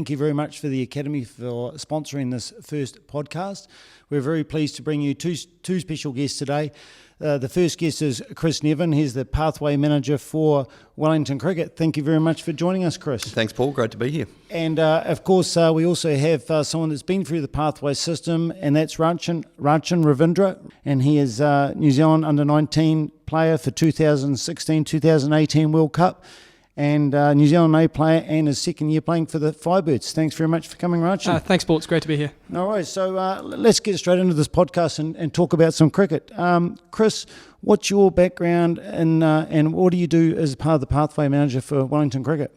thank you very much for the Academy for sponsoring this first podcast. We're very pleased to bring you two special guests today. The first guest is Chris Nevin. He's the Pathway Manager for Wellington Cricket. Thank you very much for joining us, Chris. Thanks, Paul. Great to be here. And of course, we also have someone that's been through the Pathway system, and that's Rachin Ravindra. And he is New Zealand under-19 player for 2016-2018 World Cup, and New Zealand A player, and his second year playing for the Firebirds. Thanks very much for coming, Rachin. Thanks, Paul. It's great to be here. No worries. So let's get straight into this podcast and talk about some cricket. Chris, what's your background and what do you do as part of the Pathway Manager for Wellington Cricket?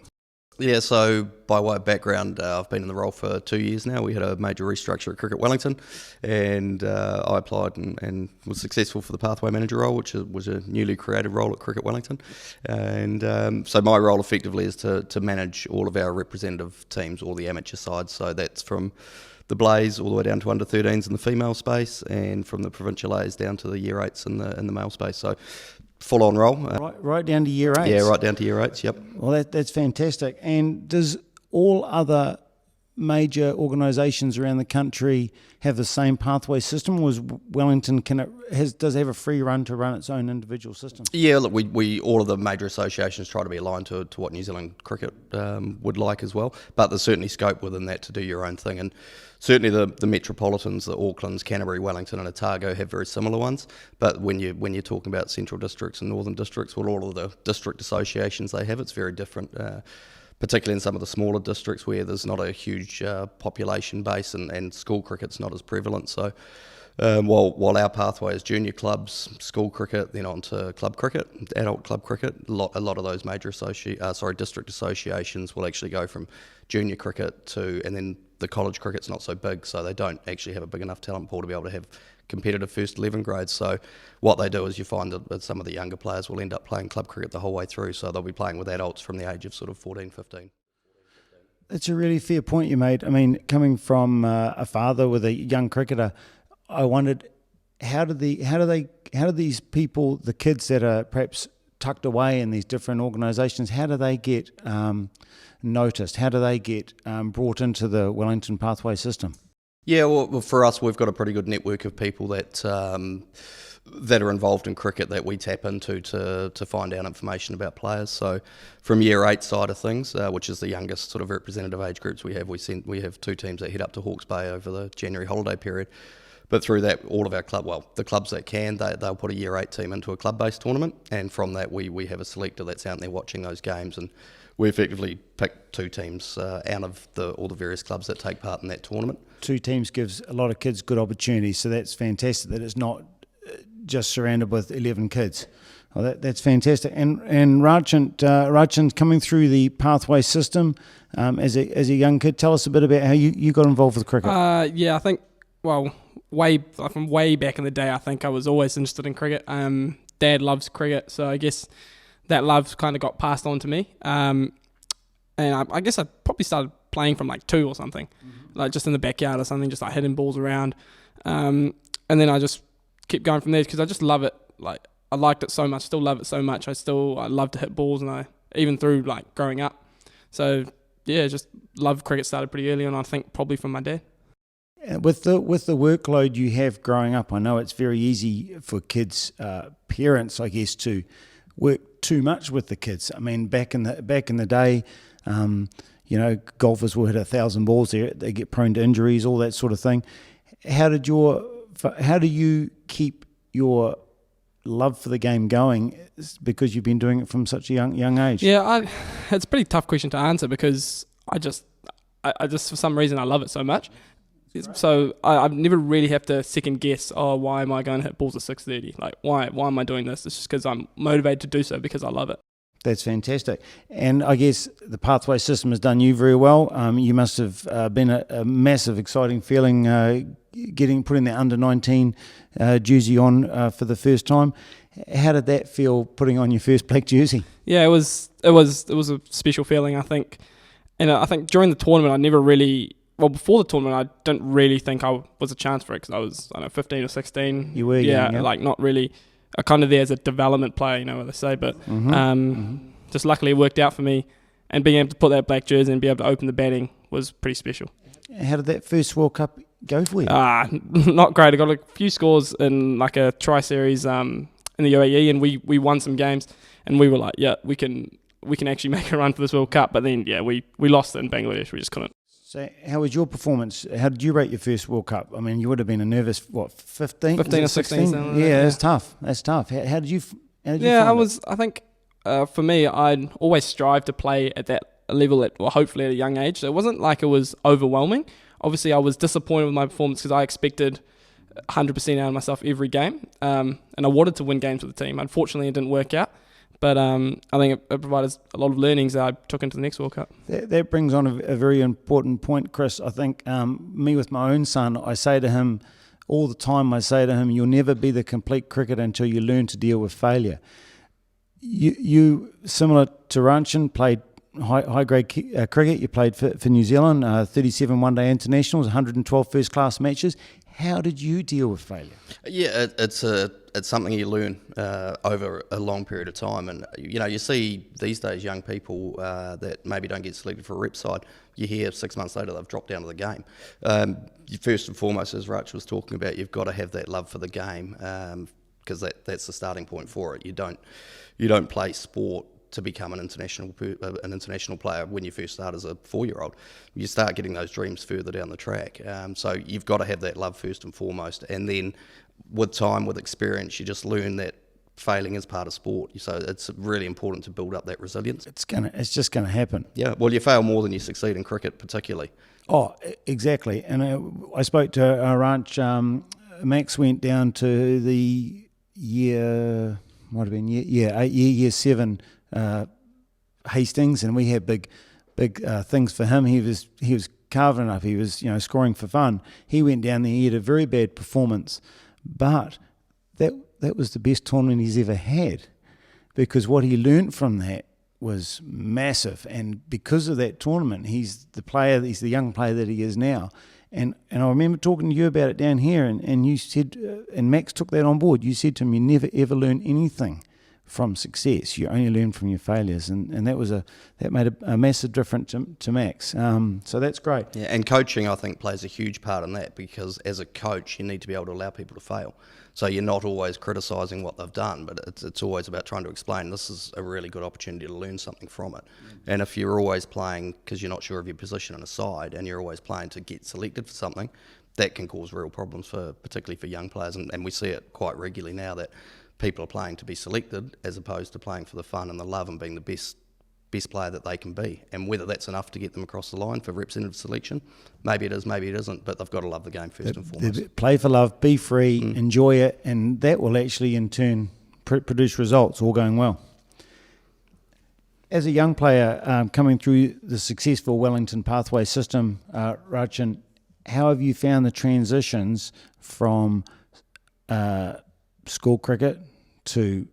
Yeah, so by way of background, I've been in the role for 2 years now. We had a major restructure at Cricket Wellington, and I applied and was successful for the Pathway Manager role, which was a newly created role at Cricket Wellington. And so my role effectively is to manage all of our representative teams, all the amateur sides. So that's from the Blaze all the way down to under-13s in the female space, and from the Provincial A's down to the Year 8s in the male space. So full-on role. Right down to Year 8s? Yeah, right down to Year 8s, yep. Well, that's fantastic. And does all other major organisations around the country have the same pathway system, or is Wellington, does it have a free run to run its own individual system? Yeah, look, we all of the major associations try to be aligned to what New Zealand cricket would like as well, but there's certainly scope within that to do your own thing. And certainly the metropolitans, the Aucklands, Canterbury, Wellington and Otago have very similar ones, but when you're talking about central districts and northern districts, well, all of the district associations they have, it's very different. Particularly in some of the smaller districts where there's not a huge population base and school cricket's not as prevalent. So while our pathway is junior clubs, school cricket, then on to club cricket, adult club cricket, a lot of those major district associations will actually go from junior cricket to, and then the college cricket's not so big, so they don't actually have a big enough talent pool to be able to have competitive first 11 grades. So what they do is you find that some of the younger players will end up playing club cricket the whole way through, so they'll be playing with adults from the age of sort of 14, 15. That's a really fair point you made. I mean, coming from a father with a young cricketer, I wondered how do these people, the kids that are perhaps tucked away in these different organisations, how do they get noticed? How do they get brought into the Wellington Pathway system? Yeah, well, for us, we've got a pretty good network of people that are involved in cricket that we tap into to find out information about players. So from Year 8 side of things, which is the youngest sort of representative age groups we have, we have 2 teams that head up to Hawke's Bay over the January holiday period. But through that, all of our the clubs that can, they'll put a Year 8 team into a club-based tournament, and from that we have a selector that's out there watching those games, and we effectively pick 2 teams out of all the various clubs that take part in that tournament. 2 teams gives a lot of kids good opportunities, so that's fantastic that it's not just surrounded with 11 kids. Well, that's fantastic. And Rachin, coming through the pathway system as a young kid, tell us a bit about how you got involved with cricket. Yeah, I think, from way back in the day, I think I was always interested in cricket. Dad loves cricket, so I guess that love kind of got passed on to me. And I guess I probably started playing from like 2 or something, like just in the backyard or something, just like hitting balls around. And then I just kept going from there because I just love it. Like I liked it so much, still love it so much. I love to hit balls, and even through like growing up. So yeah, just love cricket started pretty early on, I think probably from my dad. With the workload you have growing up, I know it's very easy for kids, parents, I guess, to work too much with the kids. I mean, back in the day, golfers will hit 1,000 balls there. They get prone to injuries, all that sort of thing. How do you keep your love for the game going, because you've been doing it from such a young age? Yeah, it's a pretty tough question to answer because I just for some reason I love it so much. So I never really have to second guess, why am I going to hit balls at 6:30? Like, why am I doing this? It's just because I'm motivated to do so because I love it. That's fantastic. And I guess the pathway system has done you very well. You must have been a massive, exciting feeling putting the under-19 jersey on for the first time. How did that feel, putting on your first black jersey? Yeah, it was a special feeling, I think. And I think during the tournament, I never really... Well, before the tournament, I didn't really think I was a chance for it because I was, 15 or 16. You were young, yeah. Like not really... kind of there as a development player, what they say. But just luckily it worked out for me. And being able to put that black jersey and be able to open the batting was pretty special. How did that first World Cup go for you? Not great. I got a few scores in like a tri-series in the UAE, and we won some games, and we were like, yeah, we can actually make a run for this World Cup. But then, yeah, we lost it in Bangladesh. We just couldn't. So how was your performance? How did you rate your first World Cup? I mean, you would have been a nervous, 15 or 16? Yeah, that's tough. That's tough. How did you find I think for me, I'd always strive to play at that level hopefully at a young age. So it wasn't like it was overwhelming. Obviously, I was disappointed with my performance because I expected 100% out of myself every game. And I wanted to win games with the team. Unfortunately, it didn't work out. But I think it provided a lot of learnings that I took into the next World Cup. That brings on a very important point, Chris. I think me with my own son, I say to him all the time, you'll never be the complete cricketer until you learn to deal with failure. You similar to Rachin, played high-grade cricket. You played for New Zealand, 37 one-day internationals, 112 first-class matches. How did you deal with failure? Yeah, it's something you learn over a long period of time, and you see these days young people that maybe don't get selected for a rep side. You hear 6 months later they've dropped out of the game. First and foremost, as Rach was talking about, you've got to have that love for the game because that's the starting point for it. You don't play sport to become an international player when you first start as a 4-year-old. You start getting those dreams further down the track. So you've got to have that love first and foremost, and then with time, with experience, you just learn that failing is part of sport. So it's really important to build up that resilience. It's just gonna happen. Yeah. Well, you fail more than you succeed in cricket, particularly. Oh, exactly. And I spoke to our ranch. Max went down to the year 7 Hastings, and we had big things for him. He was carving up. He was scoring for fun. He went down there. He had a very bad performance, but that was the best tournament he's ever had, because what he learnt from that was massive. And because of that tournament, he's the young player that he is now. And I remember talking to you about it down here, and you said, and Max took that on board. You said to him, you never ever learn anything from success. You only learn from your failures, and that made a massive difference to Max. So that's great. Yeah, and coaching, I think, plays a huge part in that, because as a coach, you need to be able to allow people to fail. So you're not always criticising what they've done, but it's always about trying to explain this is a really good opportunity to learn something from it. And if you're always playing because you're not sure of your position in a side, and you're always playing to get selected for something, that can cause real problems particularly for young players. And we see it quite regularly now that people are playing to be selected as opposed to playing for the fun and the love and being the best player that they can be. And whether that's enough to get them across the line for representative selection, maybe it is, maybe it isn't, but they've got to love the game first and foremost. Play for love, be free, enjoy it, and that will actually in turn produce results, all going well. As a young player coming through the successful Wellington pathway system, Rachin, how have you found the transitions from school cricket to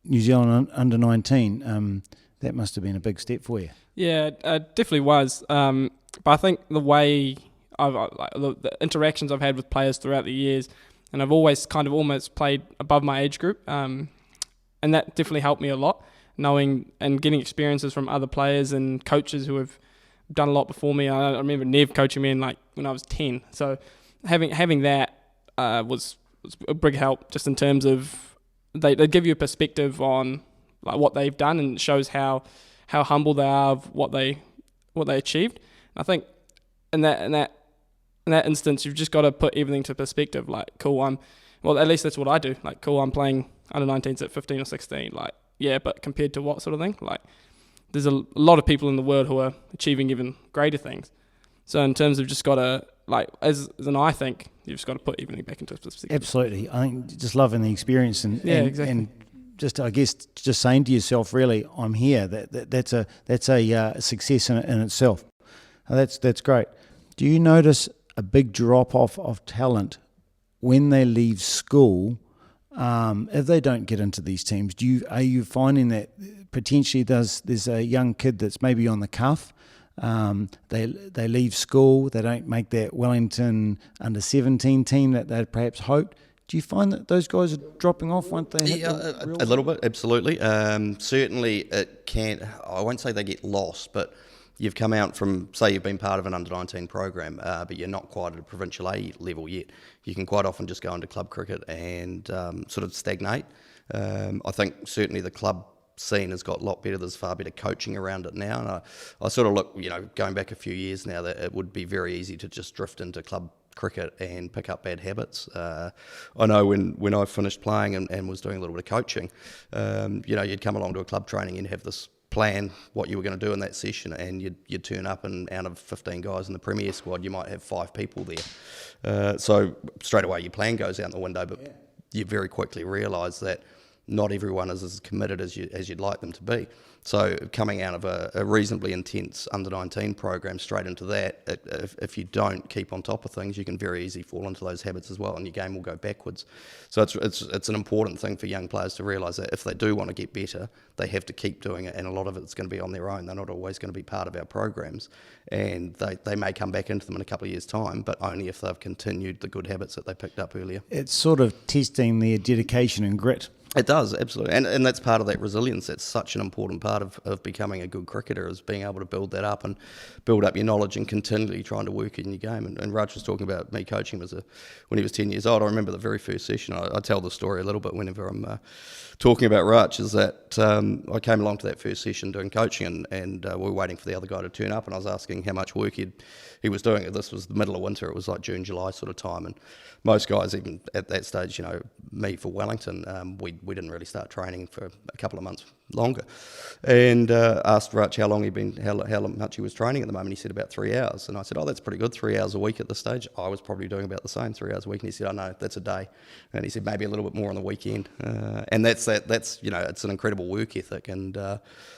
New Zealand under-19? That must have been a big step for you. Yeah, it definitely was. But I think the way the interactions I've had with players throughout the years, and I've always kind of almost played above my age group, and that definitely helped me a lot, knowing and getting experiences from other players and coaches who have done a lot before me. I remember Nev coaching me when I was 10. So having that was a big help, just in terms of they give you a perspective on like what they've done, and it shows how humble they are of what they achieved. I think in that instance, you've just got to put everything to perspective. Like, cool, at least that's what I do. Like, cool, I'm playing under-19s at 15 or 16. Like, yeah, but compared to what sort of thing? Like, there's a lot of people in the world who are achieving even greater things. So in terms of just got to, like, as I think, you've just got to put everything back into perspective. Absolutely. I think just loving the experience exactly. And just, I guess, just saying to yourself, really, I'm here. That's a success in itself. That's great. Do you notice a big drop-off of talent when they leave school if they don't get into these teams? Are you finding that potentially there's a young kid that's maybe on the cuff, they leave school, they don't make that Wellington under-17 team that they'd perhaps hoped? Do you find that those guys are dropping off once they hit the a little bit, absolutely. Certainly it can, I won't say they get lost, but you've come out from, say you've been part of an under-19 program, but you're not quite at a provincial A level yet, you can quite often just go into club cricket and sort of stagnate. I think certainly the club scene has got a lot better. There's far better coaching around it now. And I sort of look, going back a few years now, that it would be very easy to just drift into club cricket and pick up bad habits. I know when I finished playing and was doing a little bit of coaching, you'd come along to a club training and have this plan what you were going to do in that session, and you'd turn up, and out of 15 guys in the Premier squad, you might have 5 people there. So straight away your plan goes out the window, but you very quickly realise that not everyone is as committed as you'd like them to be. So coming out of a reasonably intense under-19 program straight into that, if you don't keep on top of things, you can very easily fall into those habits as well, and your game will go backwards. So it's an important thing for young players to realise that if they do want to get better, they have to keep doing it, and a lot of it's going to be on their own. They're not always going to be part of our programs, and they may come back into them in a couple of years' time, but only if they've continued the good habits that they picked up earlier. It's sort of testing their dedication and grit. It does, absolutely. And that's part of that resilience. That's such an important part of becoming a good cricketer, is being able to build that up and build up your knowledge and continually trying to work in your game. And Raj was talking about me coaching him when he was 10 years old. I remember the very first session. I tell the story a little bit whenever I'm talking about Raj, is that I came along to that first session doing coaching, and we were waiting for the other guy to turn up, and I was asking how much work he was doing. This was the middle of winter. It was like June, July sort of time, and most guys, even at that stage, me for Wellington, we didn't really start training for a couple of months longer. And asked Rach how much he was training at the moment. He said about 3 hours, and I said, that's pretty good, 3 hours a week at this stage. I was probably doing about the same, 3 hours a week. And he said, no, that's a day. And he said maybe a little bit more on the weekend. And that's it's an incredible work ethic, and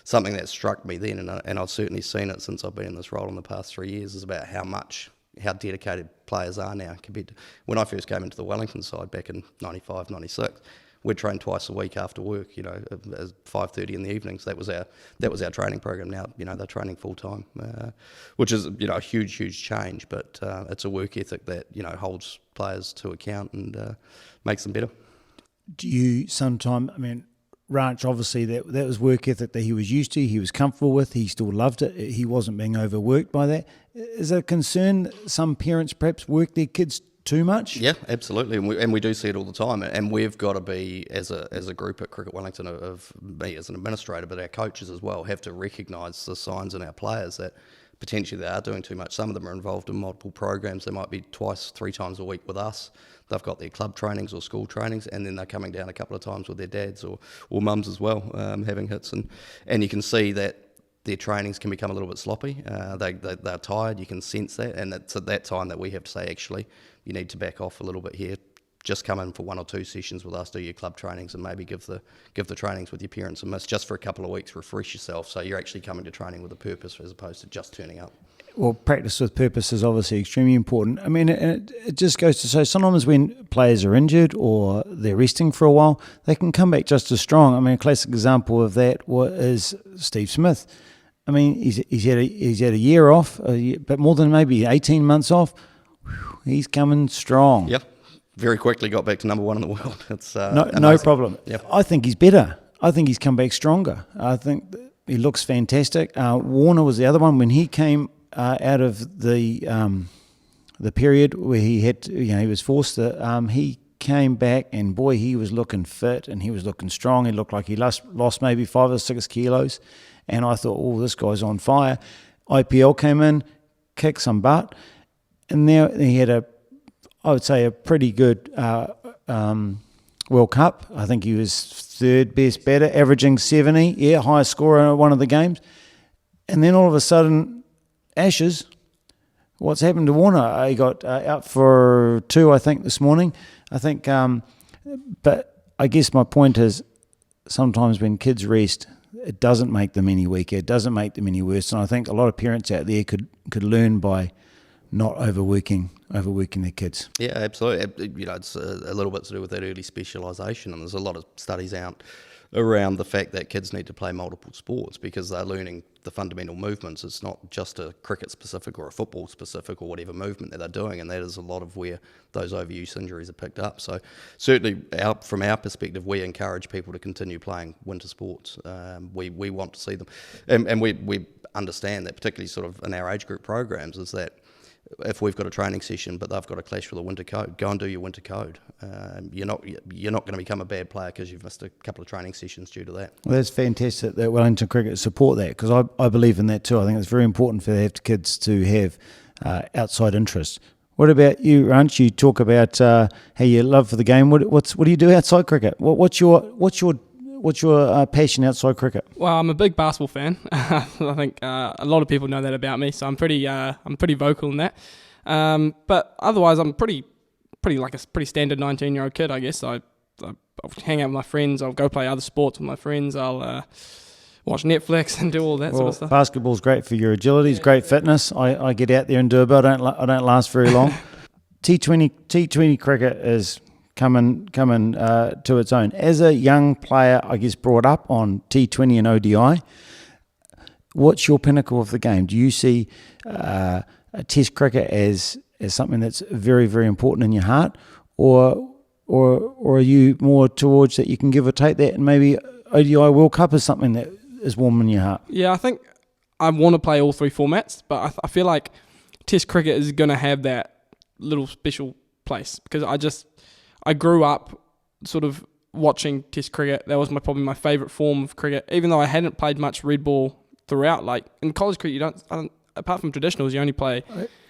something that struck me then, and I've certainly seen it since I've been in this role in the past 3 years, is about how dedicated players are now compared to when I first came into the Wellington side back in 95, 96. We'd train twice a week after work, at 5:30 in the evenings. That was our training program. Now, they're training full time, which is, a huge change. But it's a work ethic that, holds players to account and makes them better. Do you sometimes, Ranch, obviously that was work ethic that he was used to, he was comfortable with, he still loved it, he wasn't being overworked by that. Is it a concern that some parents perhaps work their kids too much? Yeah, absolutely, and we do see it all the time, and we've got to be, as a group at Cricket Wellington, of me as an administrator, but our coaches as well, have to recognise the signs in our players that potentially they are doing too much. Some of them are involved in multiple programs. They might be 3 times a week with us. They've got their club trainings or school trainings, and then they're coming down a couple of times with their dads or mums as well, having hits. And you can see that their trainings can become a little bit sloppy. They're tired, you can sense that, and it's at that time that we have to say, actually, you need to back off a little bit here. Just come in for 1 or 2 sessions with us, do your club trainings, and maybe give the trainings with your parents a miss, just for a couple of weeks, refresh yourself, so you're actually coming to training with a purpose as opposed to just turning up. Well, practice with purpose is obviously extremely important. It just goes to show sometimes when players are injured or they're resting for a while, they can come back just as strong. A classic example of that is Steve Smith. He's had a year off, but more than maybe 18 months off. He's coming strong. Yep. Very quickly got back to number 1 in the world. It's no problem. Yep. I think he's better. I think he's come back stronger. I think he looks fantastic. Warner was the other one when he came out of the period where he had to, he was forced to. He came back and boy, he was looking fit and he was looking strong. He looked like he lost maybe 5 or 6 kilos, and I thought, this guy's on fire. IPL came in, kicked some butt, and now he had I would say a pretty good World Cup. I think he was 3rd best batter, averaging 70, highest scorer in one of the games. And then all of a sudden, Ashes. What's happened to Warner? He got out for 2, I think, this morning. I think, but I guess my point is, sometimes when kids rest, it doesn't make them any weaker. It doesn't make them any worse. And I think a lot of parents out there could learn by not overworking their kids. Yeah, absolutely. It's a little bit to do with that early specialisation, and there's a lot of studies out around the fact that kids need to play multiple sports because they're learning the fundamental movements. It's not just a cricket specific or a football specific or whatever movement that they're doing, and that is a lot of where those overuse injuries are picked up. So certainly from our perspective, we encourage people to continue playing winter sports. We want to see them, and we understand that, particularly sort of in our age group programs, is that if we've got a training session but they've got a clash with a winter code, go and do your winter code. You're not going to become a bad player because you've missed a couple of training sessions due to that. Well, that's fantastic that Wellington Cricket support that, because I believe in that too. I think it's very important for the kids to have outside interests. What about you, Ranch? You talk about how you love for the game. What do you do outside cricket? What's your passion outside cricket? Well, I'm a big basketball fan. I think a lot of people know that about me, so I'm pretty vocal in that. But otherwise, I'm pretty standard 19-year-old kid, I guess. I'll hang out with my friends. I'll go play other sports with my friends. I'll watch Netflix and do all that sort of stuff. Basketball's great for your agility. It's great fitness. I get out there and do a bit. I don't last very long. T20 cricket is coming to its own. As a young player, I guess brought up on T20 and ODI, what's your pinnacle of the game? Do you see a Test cricket as something that's very, very important in your heart, or are you more towards that you can give or take that, and maybe ODI World Cup is something that is warm in your heart? Yeah, I think I want to play all three formats, but I feel like Test cricket is going to have that little special place because I grew up sort of watching Test cricket. That was probably my favourite form of cricket, even though I hadn't played much red ball throughout. Like in college cricket, you don't apart from traditionals, you only play.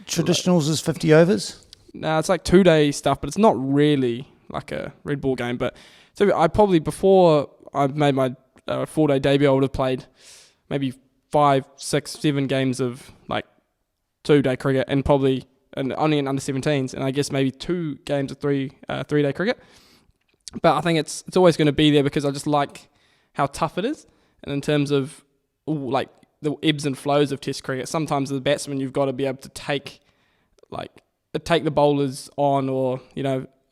Traditionals is 50 overs? No, it's like 2-day stuff, but it's not really like a red ball game. But so I probably, before I made my 4-day debut, I would have played maybe 5, 6, 7 games of like 2-day cricket and probably only in under 17s, and I guess maybe 2 games of 3-day cricket. But I think it's always going to be there because I just like how tough it is, and in terms of like the ebbs and flows of Test cricket, sometimes as a batsman you've got to be able to take the bowlers on, or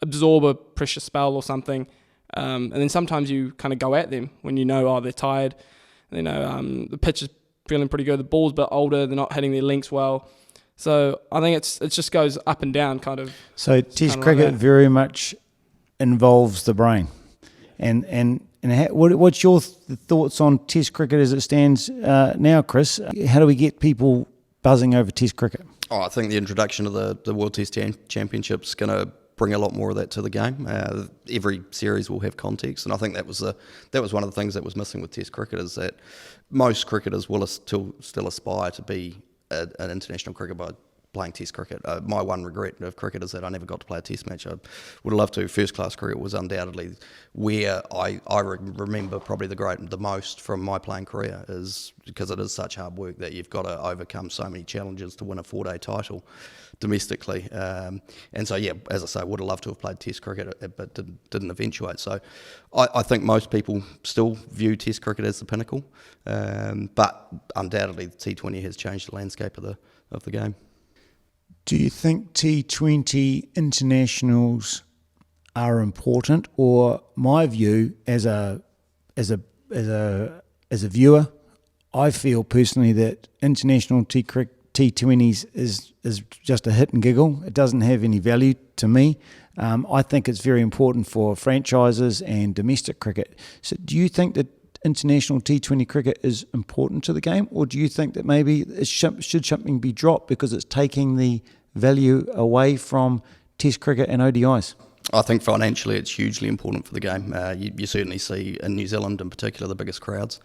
absorb a pressure spell or something, and then sometimes you kind of go at them when they're tired, the pitch is feeling pretty good, the ball's a bit older, they're not hitting their links well. So I think it just goes up and down kind of. So Test cricket very much involves the brain, and what's your thoughts on Test cricket as it stands now, Chris? How do we get people buzzing over Test cricket? I think the introduction of the World Test Championship is going to bring a lot more of that to the game. Every series will have context, and I think that was one of the things that was missing with Test cricket, is that most cricketers will still aspire to be an international cricketer by playing Test cricket. My one regret of cricket is that I never got to play a Test match. I would have loved to. First class cricket was undoubtedly where I remember probably the most from my playing career, is because it is such hard work that you've got to overcome so many challenges to win a 4-day title domestically. And so, yeah, as I say, would have loved to have played Test cricket, but didn't eventuate. So I think most people still view Test cricket as the pinnacle, but undoubtedly the T20 has changed the landscape of the game. Do you think T20 internationals are important, or my view as a viewer, I feel personally that international T20s is just a hit and giggle. It doesn't have any value to me. I think it's very important for franchises and domestic cricket. So do you think that international T20 cricket is important to the game, or do you think that maybe should something be dropped because it's taking the value away from Test cricket and ODIs? I think financially it's hugely important for the game. You certainly see in New Zealand in particular the biggest crowds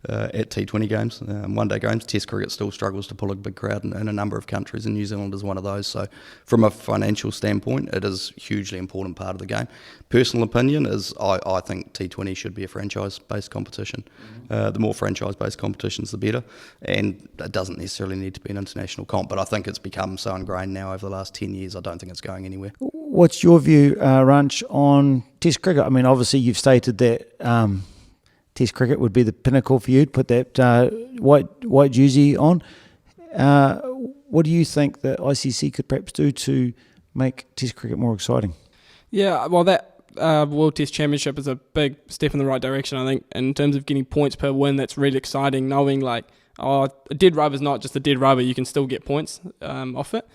at T20 games, one-day games. Test cricket still struggles to pull a big crowd in a number of countries, and New Zealand is one of those. So from a financial standpoint, it is a hugely important part of the game. Personal opinion is I think T20 should be a franchise-based competition. The more franchise-based competitions, the better. And it doesn't necessarily need to be an international comp, but I think it's become so ingrained now over the last 10 years, I don't think it's going anywhere. What's your view, Ranch, on Test cricket? I mean, obviously you've stated that Test cricket would be the pinnacle for you to put that white jersey on. what do you think the ICC could perhaps do to make Test cricket more exciting? Yeah, well, that World Test Championship is a big step in the right direction, I think, in terms of getting points per win. That's really exciting, knowing like, a dead rubber is not just a dead rubber. You can still get points off it.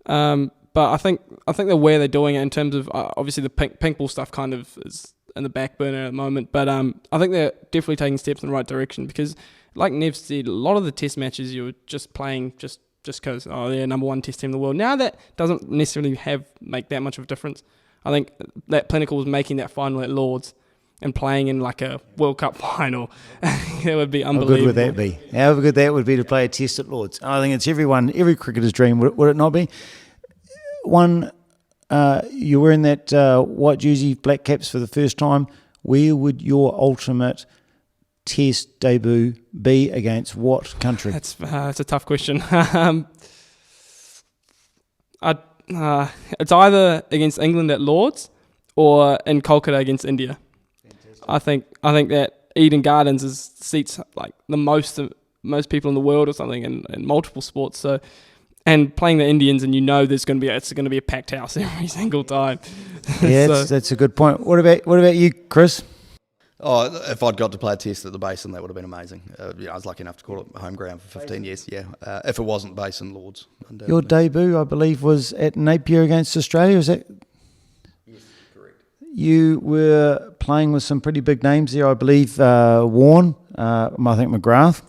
But I think the way they're doing it in terms of obviously the pink ball stuff kind of is in the back burner at the moment. But I think they're definitely taking steps in the right direction because, like Nev said, a lot of the Test matches you were just playing just because they're number one Test team in the world. Now that doesn't necessarily make that much of a difference. I think that Clinical was making that final at Lords and playing in like a World Cup final. That would be unbelievable. How good would that be? How good that would be to play a Test at Lords. I think it's every cricketer's dream, would it not be? One, you're wearing that white jersey, black caps for the first time. Where would your ultimate Test debut be against what country? That's a tough question. It's either against England at Lords or in Kolkata against India. Fantastic. I think that Eden Gardens seats like the most people in the world or something in multiple sports. So, and playing the Indians, and there's going to be a packed house every single time. Yeah, that's a good point. What about you, Chris? Oh, if I'd got to play a Test at the Basin, that would have been amazing. I was lucky enough to call it home ground for 15 years. Yeah, if it wasn't Basin, Lords. Your debut, I believe, was at Napier against Australia. Is that? Yes, correct. You were playing with some pretty big names there, I believe. Warren, I think McGrath.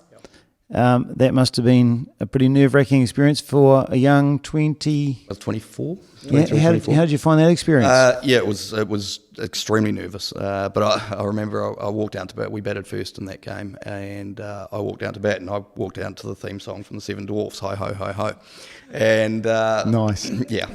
That must have been a pretty nerve-wracking experience for a young 20. I was 24. Yeah, how did you find that experience? Yeah, it was extremely nervous. But I remember I walked down to bat. We batted first in that game, and I walked down to bat, and I walked down to the theme song from the Seven Dwarfs, Hi Ho Ho Ho, and nice. Yeah.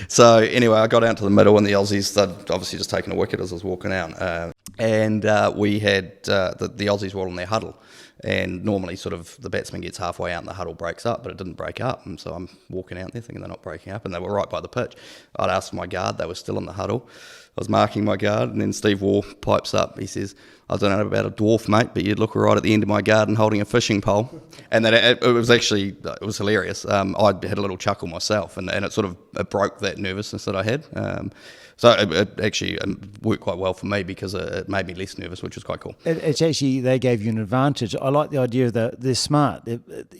So anyway, I got out to the middle, and the Aussies they'd obviously just taken a wicket as I was walking out, and we had the Aussies were all in their huddle. And normally sort of the batsman gets halfway out and the huddle breaks up, but it didn't break up. And so I'm walking out there thinking they're not breaking up, and they were right by the pitch. I'd asked my guard, they were still in the huddle. I was marking my guard, and then Steve Waugh pipes up. He says, I don't know about a dwarf, mate, but you'd look right at the end of my garden holding a fishing pole. And then it was hilarious. I had a little chuckle myself, and it sort of broke that nervousness that I had. So it actually worked quite well for me because it made me less nervous, which was quite cool. It's actually, they gave you an advantage. I like the idea that they're smart.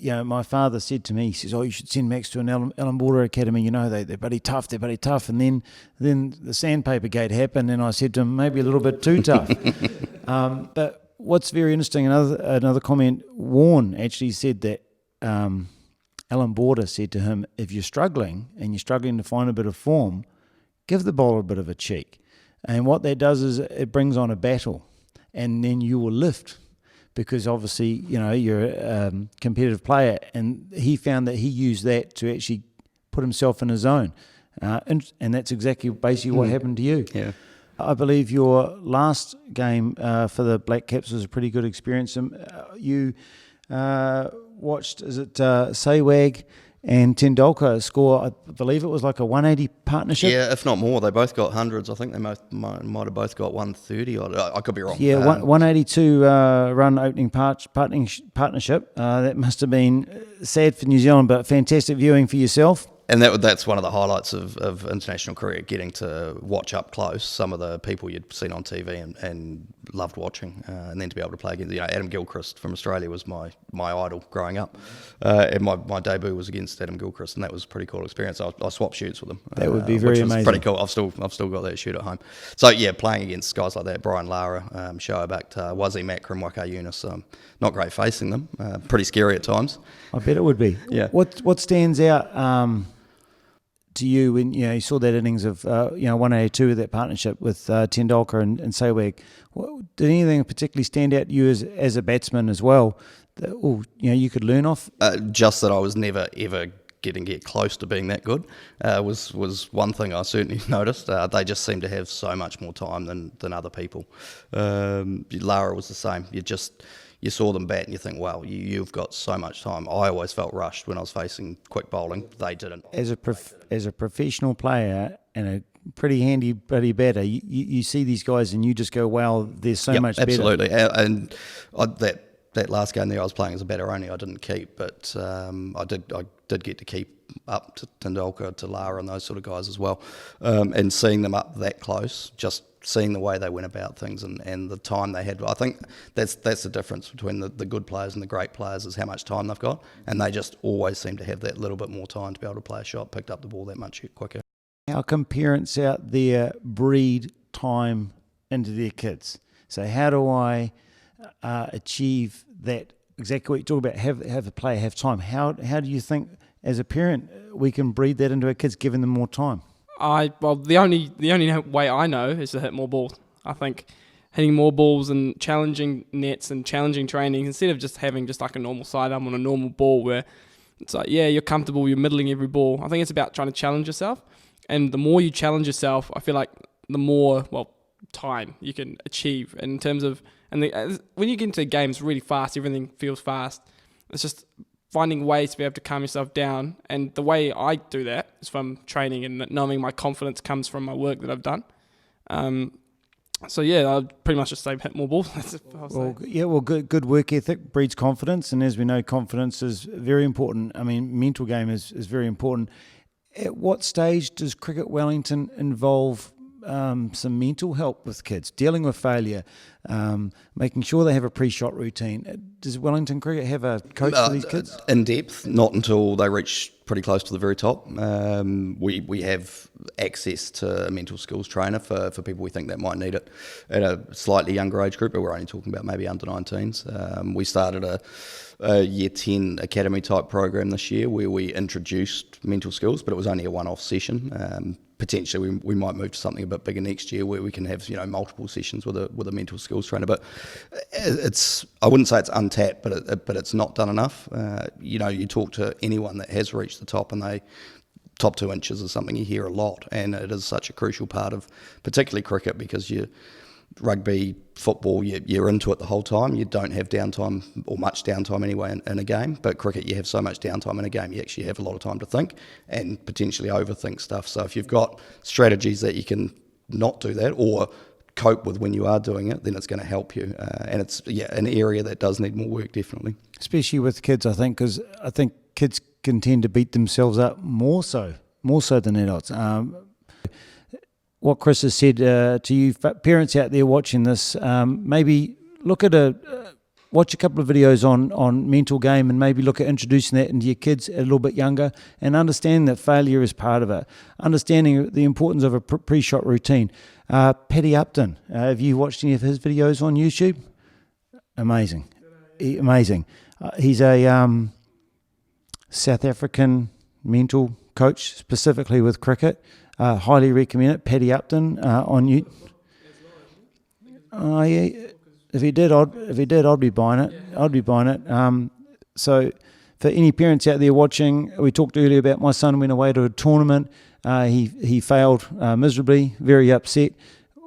My father said to me, he says, you should send Max to an Ellen Border Academy. They're bloody tough. And then the sandpaper gate happened, and I said to him, maybe a little bit too tough. But what's very interesting, another comment, Warren actually said that Ellen Border said to him, if you're struggling to find a bit of form, give the bowler a bit of a cheek. And what that does is it brings on a battle, and then you will lift because obviously, you're a competitive player, and he found that he used that to actually put himself in a zone. And that's basically what happened to you. Yeah. I believe your last game for the Black Caps was a pretty good experience. You watched, Sehwag and Tendulkar score, I believe it was like a 180 partnership. Yeah, if not more. They both got hundreds. I think they might have both got 130. I could be wrong. Yeah, 182 run opening partnership. That must have been sad for New Zealand, but fantastic viewing for yourself. And that's one of the highlights of international cricket, getting to watch up close some of the people you'd seen on TV and loved watching, and then to be able to play against, Adam Gilchrist from Australia was my idol growing up, and my debut was against Adam Gilchrist, and that was a pretty cool experience. I swapped shoots with him. That would be very amazing. Pretty cool. I've still got that shoot at home. So yeah, playing against guys like that, Brian Lara, Shoaib Akhtar, Wasim Akram, Waqar Yunus, not great facing them. Pretty scary at times. I bet it would be. Yeah. What stands out to you when you saw that innings of 182 with that partnership with Tendulkar and Sehwag? Did anything particularly stand out to you as a batsman as well that you could learn off? Just that I was never ever get close to being that good was one thing I certainly noticed. They just seem to have so much more time than other people. Lara was the same. You saw them bat and you think, wow, you've got so much time. I always felt rushed when I was facing quick bowling. They didn't. As a professional player and a pretty handy bloody batter, you see these guys and you just go, wow, there's so much better. Absolutely. And that last game there I was playing as a batter only. I didn't keep, but I did get to keep up to Tindalka, to Lara and those sort of guys as well, and seeing them up that close, just seeing the way they went about things and the time they had. I think that's the difference between the good players and the great players, is how much time they've got, and they just always seem to have that little bit more time to be able to play a shot, picked up the ball that much quicker. How can parents out there breed time into their kids? So how do I achieve that, exactly what you talk about, have a player have time? How do you think as a parent we can breed that into our kids, giving them more time? The only way I know is to hit more balls. I think hitting more balls and challenging nets and challenging training, instead of just having just like a normal sidearm on a normal ball where it's like, yeah, you're comfortable, you're middling every ball. I think it's about trying to challenge yourself, and the more you challenge yourself, I feel like the more time you can achieve in terms of, when you get into games really fast, everything feels fast. It's just finding ways to be able to calm yourself down, and the way I do that is from training and knowing my confidence comes from my work that I've done. So yeah, I'd pretty much just say hit more balls. Good work ethic breeds confidence, and as we know, confidence is very important. I mean, mental game is very important. At what stage does Cricket Wellington involve some mental help with kids, dealing with failure, making sure they have a pre-shot routine? Does Wellington Cricket have a coach for these kids? In depth, not until they reach pretty close to the very top. We have access to a mental skills trainer for people we think that might need it at a slightly younger age group, but we're only talking about maybe under 19s. We started a year 10 academy type program this year where we introduced mental skills, but it was only a one-off session. Potentially we might move to something a bit bigger next year where we can have multiple sessions with a mental skills trainer. But I wouldn't say it's untapped, but it's not done enough. You talk to anyone that has reached the top, and they top 2 inches is something you hear a lot, and it is such a crucial part of particularly cricket, because rugby, football, you're into it the whole time. You don't have downtime, or much downtime anyway, in a game. But cricket, you have so much downtime in a game, you actually have a lot of time to think and potentially overthink stuff. So if you've got strategies that you can not do that, or cope with when you are doing it, then it's going to help you. And it's an area that does need more work, definitely. Especially with kids, I think, because I think kids can tend to beat themselves up more so than adults. What Chris has said to you parents out there watching this, maybe look at watch a couple of videos on mental game, and maybe look at introducing that into your kids a little bit younger, and understand that failure is part of it. Understanding the importance of a pre-shot routine. Paddy Upton, have you watched any of his videos on YouTube? Amazing. He's a South African mental coach, specifically with cricket. Highly recommend it. Paddy Upton on YouTube. Yeah. If he did, I'd be buying it. So for any parents out there watching, we talked earlier about my son went away to a tournament. He failed miserably, very upset.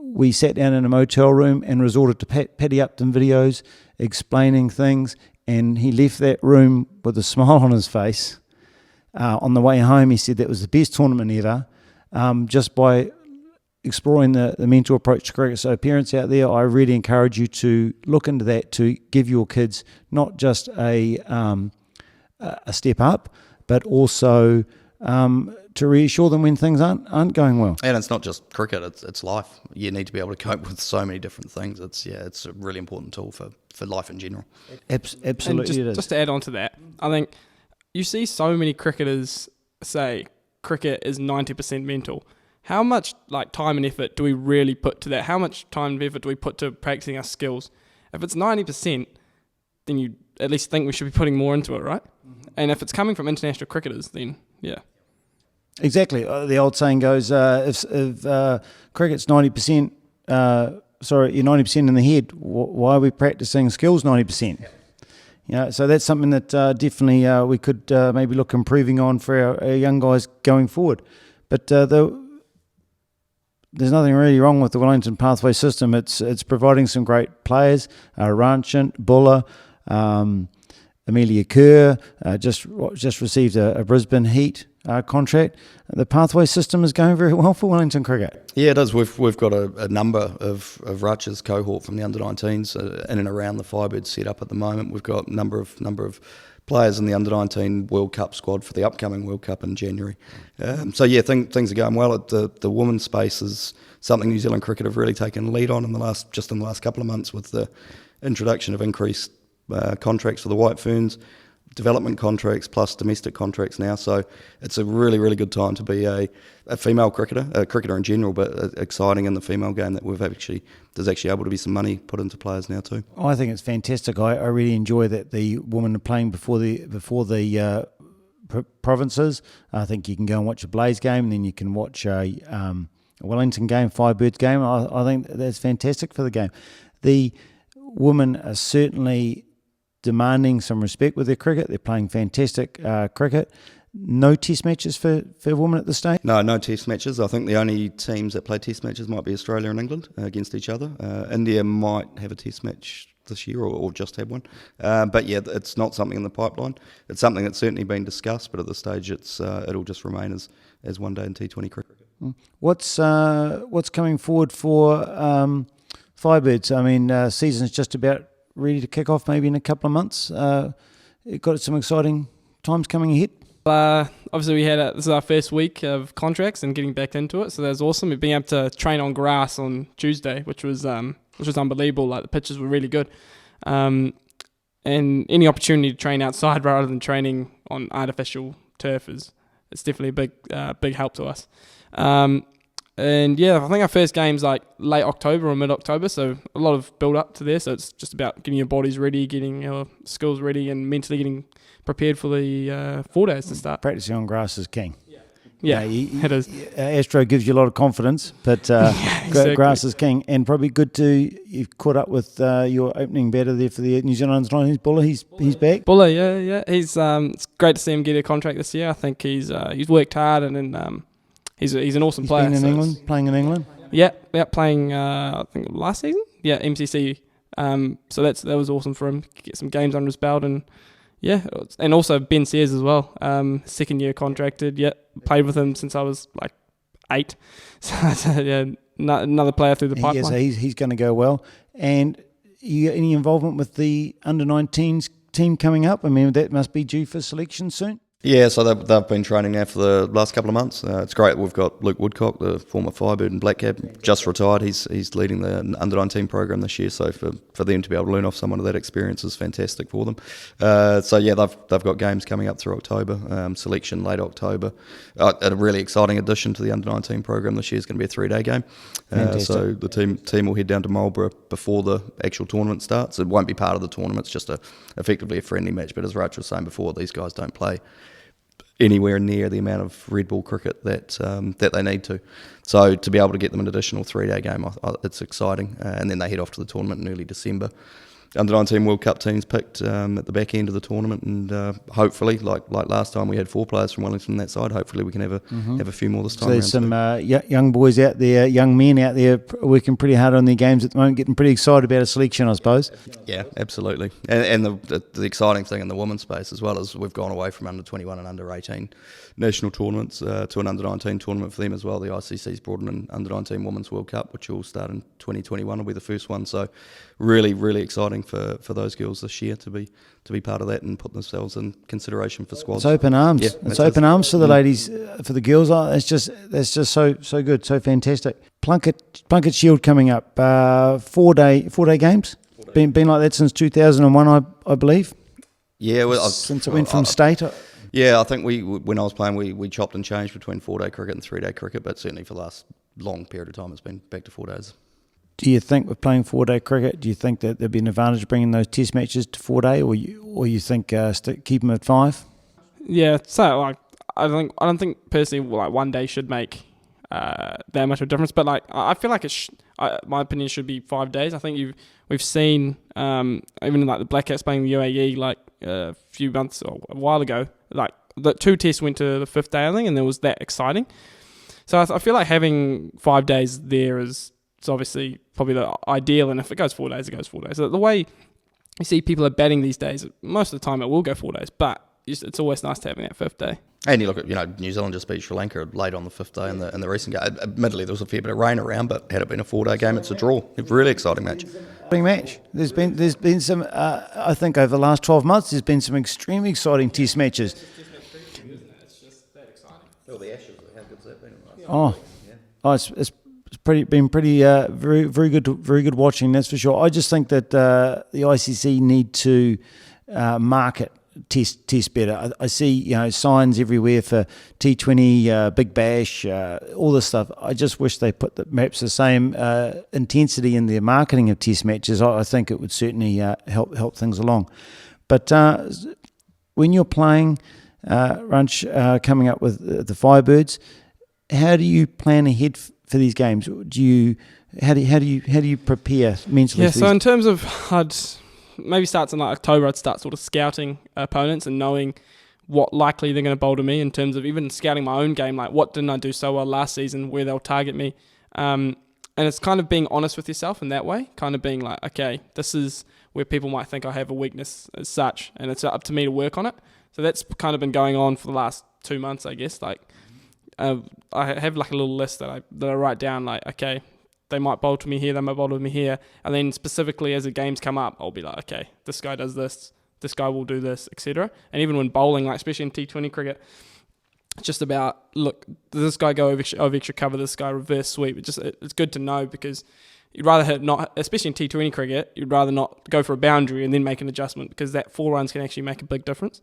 We sat down in a motel room and resorted to Paddy Upton videos explaining things, and he left that room with a smile on his face. On the way home, he said that was the best tournament ever. Just by exploring the mental approach to cricket. So parents out there, I really encourage you to look into that, to give your kids not just a step up, but also to reassure them when things aren't going well. And it's not just cricket, it's life. You need to be able to cope with so many different things. It's a really important tool for life in general. Absolutely, it is. Just to add on to that, I think you see so many cricketers say cricket is 90% mental. How much time and effort do we really put to that? How much time and effort do we put to practicing our skills? If it's 90%, then you at least think we should be putting more into it, right? Mm-hmm. And if it's coming from international cricketers, then yeah. Exactly. The old saying goes, if cricket's 90%, you're 90% in the head, why are we practicing skills 90%? So that's something that definitely we could maybe look improving on for our young guys going forward. But there's nothing really wrong with the Wellington pathway system. It's providing some great players. Rachin, Buller, Amelia Kerr just received a Brisbane Heat contract. The pathway system is going very well for Wellington cricket. Yeah, it is. We've got a number of Rachin's cohort from the under-19s in and around the Firebird set up at the moment. We've got a number of players in the under-19 World Cup squad for the upcoming World Cup in January. So yeah, things are going well. The women's space is something New Zealand cricket have really taken lead on in the last couple of months, with the introduction of increased contracts for the White Ferns, development contracts plus domestic contracts now. So it's a really, really good time to be a female cricketer, a cricketer in general, but exciting in the female game that there's actually able to be some money put into players now too. I think it's fantastic. I really enjoy that the women are playing before the provinces. I think you can go and watch a Blaze game, and then you can watch a Wellington game, Firebird game. I think that's fantastic for the game. The women are certainly demanding some respect with their cricket. They're playing fantastic cricket. No test matches for women at this stage? No test matches. I think the only teams that play test matches might be Australia and England against each other. India might have a test match this year or just have one. But yeah, it's not something in the pipeline. It's something that's certainly been discussed, but at this stage it'll just remain as one day in T20 cricket. What's coming forward for Firebirds? I mean, season's just about ready to kick off, maybe in a couple of months. It got some exciting times coming ahead. Obviously, this is our first week of contracts and getting back into it, so that was awesome. We've been able to train on grass on Tuesday, which was unbelievable. Like, the pitches were really good, and any opportunity to train outside rather than training on artificial turf it's definitely a big help to us. And yeah, I think our first game's like late October or mid-October, so a lot of build up to there. So it's just about getting your bodies ready, getting your skills ready, and mentally getting prepared for the 4 days to start. Practicing on grass is king. Yeah, it is. Astro gives you a lot of confidence, but exactly. Grass is king. And probably good you've caught up with your opening batter there for the New Zealand Under-19s. Buller, he's back. Buller, yeah. He's it's great to see him get a contract this year. I think he's worked hard, and then he's an awesome player. He's been playing in England. Yeah, playing I think last season. Yeah, MCC. So that was awesome for him. Get some games under his belt, and yeah, and also Ben Sears as well. Second year contracted. Yeah, played with him since I was like 8. So yeah, another player through the pipeline. So he's going to go well. And you got any involvement with the under-19s team coming up? I mean, that must be due for selection soon. Yeah, so they've been training now for the last couple of months. It's great. We've got Luke Woodcock, the former Firebird and Black Cap, just retired. He's leading the under-19 program this year. So for them to be able to learn off someone of that experience is fantastic for them. So yeah, they've got games coming up through October. Selection late October. A really exciting addition to the under-19 program this year is going to be a 3-day game. So the team will head down to Marlborough before the actual tournament starts. It won't be part of the tournament. It's just effectively a friendly match. But as Rach was saying before, these guys don't play anywhere near the amount of red ball cricket that they need to. So to be able to get them an additional 3-day game, it's exciting. And then they head off to the tournament in early December. Under-19 World Cup teams picked at the back end of the tournament, and hopefully, like last time, we had 4 players from Wellington on that side. Hopefully, we can have a few more this time. So there's some young boys out there, young men out there working pretty hard on their games at the moment, getting pretty excited about a selection, I suppose. Yeah, absolutely. And the exciting thing in the women's space as well is we've gone away from under-21 and under-18 national tournaments to an under-19 tournament for them as well. The ICC's brought in an under-19 Women's World Cup, which will start in 2021. Will be the first one. So really, really exciting for those girls this year to be part of that and put themselves in consideration for squads. It's open arms. Yeah, it's open arms for the ladies, for the girls. That's just so good, so fantastic. Plunket Shield coming up. 4-day games. Been like that since 2001, I believe. Yeah, well, since it went from state. Yeah, I think when I was playing, we chopped and changed between 4-day cricket and 3-day cricket, but certainly for the last long period of time, it's been back to 4 days. Do you think with playing 4-day cricket, do you think that there'd be an advantage bringing those test matches to 4-day, or you think keep them at 5? Yeah, so like I don't think personally like 1 day should make that much of a difference, but like I feel like my opinion should be 5 days. I think we've seen even in like the Black Caps playing the UAE like a few months or a while ago, like the 2 tests went to the 5th day, I think, and it was that exciting. So I feel like having 5 days there is obviously probably the ideal, and if it goes 4 days, it goes 4 days. So the way you see people are batting these days, most of the time it will go 4 days, but it's always nice to having that fifth day. And you look at, New Zealand just beat Sri Lanka late on the fifth day in the recent game. Admittedly, there was a fair bit of rain around, but had it been a 4-day game, it's a draw. A really exciting match. There's been some. I think over the last 12 months, there's been some extremely exciting Test matches. It's just that exciting. Well, the Ashes, how good's that been? It's been pretty very good watching. That's for sure. I just think that the ICC need to market test better. I see signs everywhere for T20, Big Bash, all this stuff. I just wish they put perhaps the same intensity in their marketing of test matches. I think it would certainly help things along. But when you're playing Runch, coming up with the Firebirds, how do you plan ahead for these games? How do you prepare mentally? Yeah, so in terms of maybe starts in like October, I'd start sort of scouting opponents and knowing what likely they're going to bowl to me in terms of even scouting my own game, like what didn't I do so well last season, where they'll target me. And it's kind of being honest with yourself in that way, kind of being like, okay, this is where people might think I have a weakness as such, and it's up to me to work on it. So that's kind of been going on for the last 2 months, I guess. Like I have like a little list that I write down, like, okay, they might bowl to me here, they might bowl to me here, and then specifically as the games come up, I'll be like, okay, this guy does this guy will do this, etc. And even when bowling, like especially in T20 cricket, it's just about, look, does this guy go over extra cover, this guy reverse sweep. It's good to know, because you'd rather not, especially in T20 cricket, you'd rather not go for a boundary and then make an adjustment, because that 4 runs can actually make a big difference.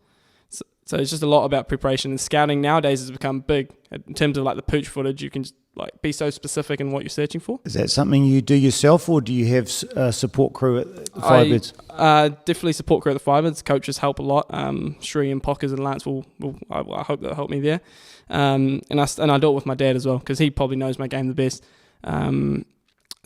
So it's just a lot about preparation, and scouting nowadays has become big in terms of like the pooch footage. You can just like be so specific in what you're searching for. Is that something you do yourself, or do you have a support crew at the Firebirds? Definitely support crew at the Firebirds. Coaches help a lot. Shri and Pockers and Lance I hope they'll help me there. And I do it with my dad as well, because he probably knows my game the best.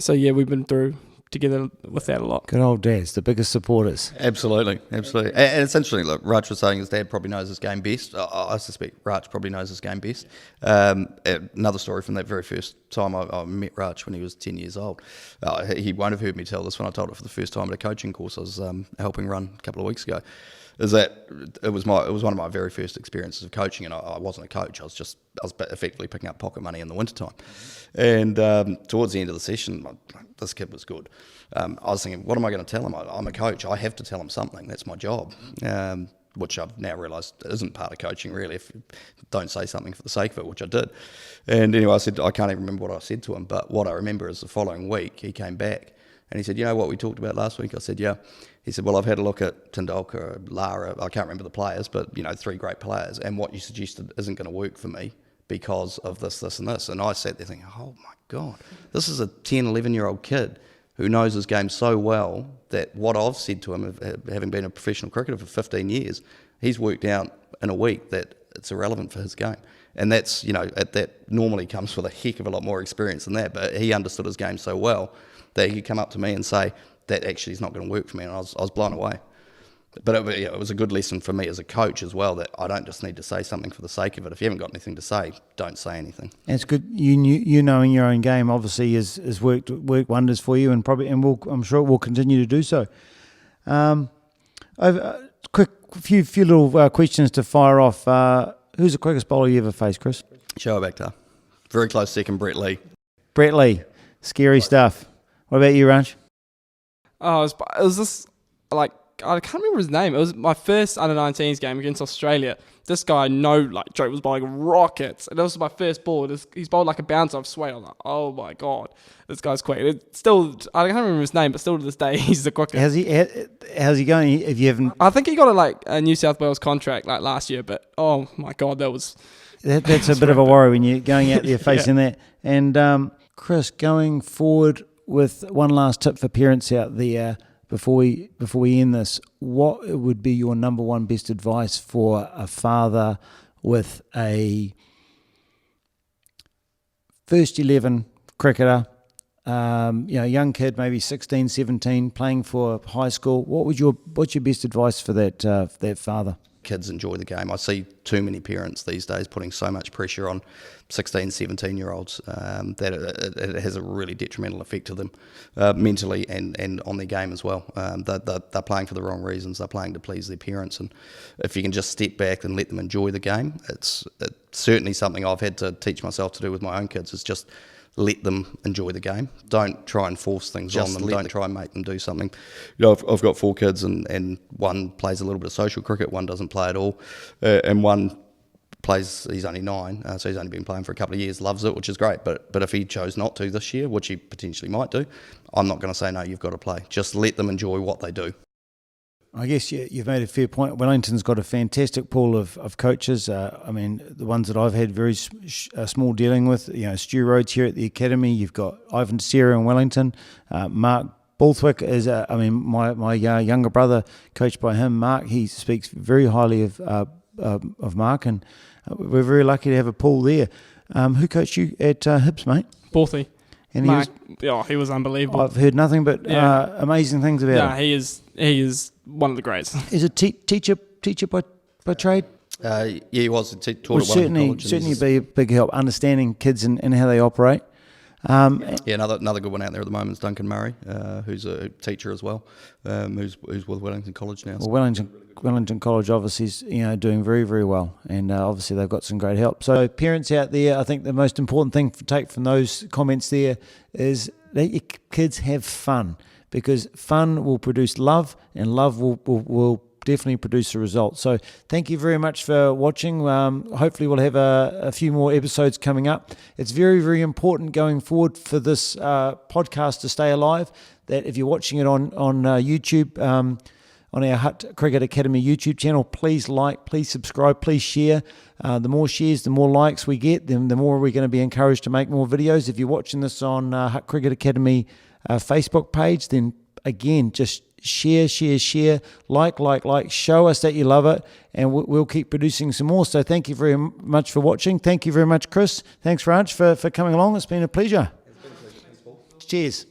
So yeah, we've been through together with that a lot. Good old dads, the biggest supporters. Absolutely. And it's interesting, look, Rach was saying his dad probably knows his game best. I suspect Rach probably knows his game best. Another story from that very first time I met Rach when he was 10 years old. He won't have heard me tell this when I told it for the first time at a coaching course I was helping run a couple of weeks ago. Is that it was one of my very first experiences of coaching, and I wasn't a coach. I was effectively picking up pocket money in the wintertime. And towards the end of the session, this kid was good. I was thinking, what am I going to tell him? I'm a coach. I have to tell him something. That's my job. Which I've now realised isn't part of coaching, really. If you don't say something for the sake of it, which I did. And anyway, I said, I can't even remember what I said to him, but what I remember is the following week he came back and he said, you know what we talked about last week? I said, yeah. He said, well, I've had a look at Tendulkar, Lara, I can't remember the players, but 3 great players, and what you suggested isn't going to work for me because of this, this and this. And I sat there thinking, oh my God, this is a 10, 11-year-old kid who knows his game so well that what I've said to him, having been a professional cricketer for 15 years, he's worked out in a week that it's irrelevant for his game. And that's, that normally comes with a heck of a lot more experience than that, but he understood his game so well that he could come up to me and say, that actually is not going to work for me, and I was blown away. But it was a good lesson for me as a coach as well, that I don't just need to say something for the sake of it. If you haven't got anything to say, don't say anything. And it's good. You knowing your own game obviously has worked wonders for you, and I'm sure it will continue to do so. Few little questions to fire off. Who's the quickest bowler you ever faced, Chris? Shoaib Akhtar. Very close second, Brett Lee. Brett Lee, scary stuff. What about you, Ranch? Oh, it was this, like, I can't remember his name. It was my first under-19s game against Australia. This guy, Joe was bowling rockets. And that was my first ball. He's bowled like a bouncer of sway. I'm like, oh my God, this guy's quick. It's still, I can't remember his name, but still to this day, he's the quickest. How's he going? If you haven't, I think he got a New South Wales contract last year, but oh my God, that's a bit of a worry when you're going out there facing that. And Chris, going forward, with one last tip for parents out there before we end this, what would be your number one best advice for a father with a first 11 cricketer, young kid, maybe 16, 17, playing for high school? What's your best advice for that father? kids enjoy the game. I see too many parents these days putting so much pressure on 16, 17-year-olds that it has a really detrimental effect to them mentally and on their game as well. They're playing for the wrong reasons. They're playing to please their parents, and if you can just step back and let them enjoy the game, it's certainly something I've had to teach myself to do with my own kids, is just let them enjoy the game. Don't try and force things on them. Don't try and make them do something. I've got 4 kids, and one plays a little bit of social cricket, one doesn't play at all, and one plays, he's only 9, so he's only been playing for a couple of years, loves it, which is great, but if he chose not to this year, which he potentially might do, I'm not going to say, no, you've got to play. Just let them enjoy what they do. I guess you've made a fair point. Wellington's got a fantastic pool of coaches. I mean, the ones that I've had very small dealing with, Stu Rhodes here at the academy. You've got Ivan Serra in Wellington. Mark Borthwick is, my younger brother, coached by him. Mark, he speaks very highly of Mark, and we're very lucky to have a pool there. Who coached you at Hibs, mate? Borthy. And Mark, he was unbelievable. I've heard nothing but amazing things about him. He is one of the greats. Is a teacher by trade? He was. Taught at Wellington College. Certainly be a big help understanding kids and how they operate. Another good one out there at the moment is Duncan Murray, who's a teacher as well, who's with Wellington College now. Well, Wellington College obviously is doing very, very well, and obviously they've got some great help. So parents out there, I think the most important thing to take from those comments there is let your kids have fun, because fun will produce love, and love will definitely produce a result. So thank you very much for watching. Hopefully we'll have a few more episodes coming up. It's very, very important going forward for this podcast to stay alive, that if you're watching it on YouTube, on our Hutt Cricket Academy YouTube channel, please like, please subscribe, please share. The more shares, the more likes we get, then the more we're going to be encouraged to make more videos. If you're watching this on Hutt Cricket Academy Facebook page, then again, just share, like, show us that you love it, and we'll keep producing some more. So thank you very much for watching. Thank you very much, Chris. Thanks, Raj, for coming along. It's been a pleasure. Cheers.